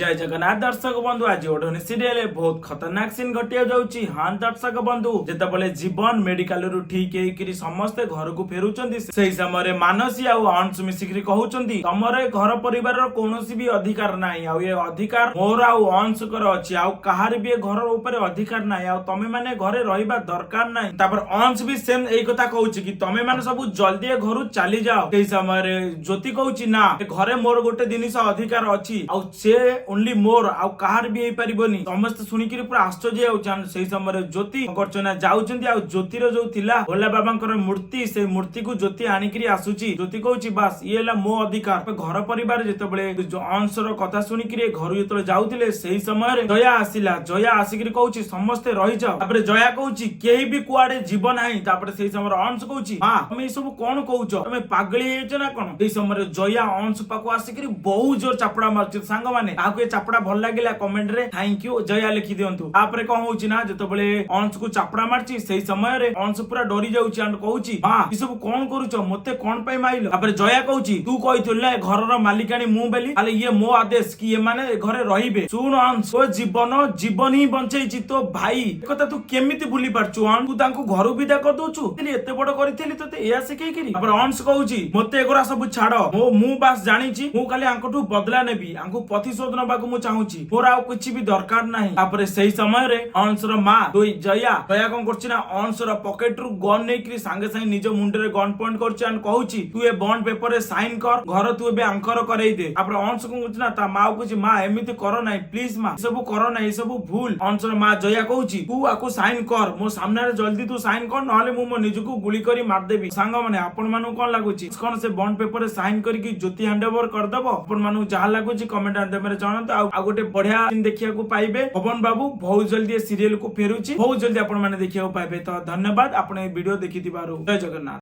जय जगन्नाथ दर्शक बंधु आज ओढ़नी सीरियल बहुत खतरनाक सीन घटिया जाउची। हाँ दर्शक बंधु जेतेबेले जीवन मेडिकल रु ठीक हेकरी समस्ते घर को फेरुचंदी सेही समय मानसी आउ अंश मिसिकरी कहउचंदी तमरे घर परिवार रो कोनोसी भी अधिकार नाही आउ ये अधिकार मोर आउ अंश कर अछि आउ कहार भी घर ऊपर अधिकार नाही आउ तमे माने घरे रहिबा दरकार नाही। तापर अंश भी सेम एई कथा कहउची कि तमे माने सब जल्दी घरु चली जाओ। सेही समय ज्योति कहउची ना घरे मोर गोटे जिनिस अधिकार अछि आउ से ओनली मोर आउ कहार भी हेई परिबोनी। समस्त सुनिकिरी पूरा आश्चर्य होउछन। सेही समय ज्योति करचना जाउचंदी आउ ज्योतिर जो थिला भोला बाबांकर मूर्ति से मूर्ति को ज्योति आनिकिरी आसुची। ज्योति कहउची बास ये ला मो अधिकार। घर परिवार जेतेबेले जो अंशर कथा सुनिकिरी घर जेतेबेले जाउथिले सेही समय जया आसिला। जया आसिकिरी कहउची समस्ते रहि जाओ। तापर जया कहउची केही भी कुआडे जीवन नाही। तापर सेही समय अंश कहउची हां तमे सब कोन कहउछ तमे पागली हेछ ना कोन। सेही समय जया अंश पाको आसिकिरी बहुत जोर चापड़ा मारछ। सांग माने आके चापड़ा भल लागिला कमेंट रे थैंक यू जया लिखि दियंतु। तापर कोन होउची ना जेतेबेले अंश को चापड़ा मारची सेही समय रे अंश पूरा डरी जाउची एंड कहउची हां ई सब कोन करूछ मते कोन पई माइलो। तापर जया कहउची तू कहितले घरर मालिकाणी मु बेली खाली ये मो आदेश कि ये माने घरे रहिबे। सुन अंश तो जीवन ही बंचैची तो भाई एकता तू केमिति भूली पारछु। अंश तू तांको घरु विदा कर दोछु एते बड़ करिथिली तते एया सिखै किरी। तापर अंश कहउची मते एगोरा सब छाड़ो मु बास जानिची मु खाली आंकटू बदला नेबी आंको प्रतिशोध नबाकू मु चाहूची मोर आउ किछि भी दरकार नाही। तापर सेही समय रे अंशर मां दोई जया कोन करछि ना अंशर पॉकेट रु गन नेकरी संगे संगे निज मुंडे रे गन पॉइंट करछि एंड कहूची तू ए बॉन्ड पेपर रे साइन कर घर तू एबे आंकर करई दे। तापर अंश को कहछि ना ता मां कहछि मां एमिति कर नाही प्लीज मां सब कर नाही सब भूल। अंशर मां जया कहूची तू आको साइन कर मो सामने रे जल्दी तू साइन कर नहले मु मो निजको गुली करी मार देबी। सांग माने आपण मानु कोन लागुची कोन से बॉन्ड पेपर रे साइन करी कि ज्योति हैंडओवर कर दबो आपण मानु जहा लागुची कमेंट माध्यम रे जानत आ गोटे बढ़िया सीन देखिया को पाइबे। पवन बाबू बहुत जल्दी सीरियल को फेरुची बहुत जल्दी आपण माने देखिया को पाइबे। तो धन्यवाद आपण ए वीडियो देखिथिबारु। जय जगन्नाथ।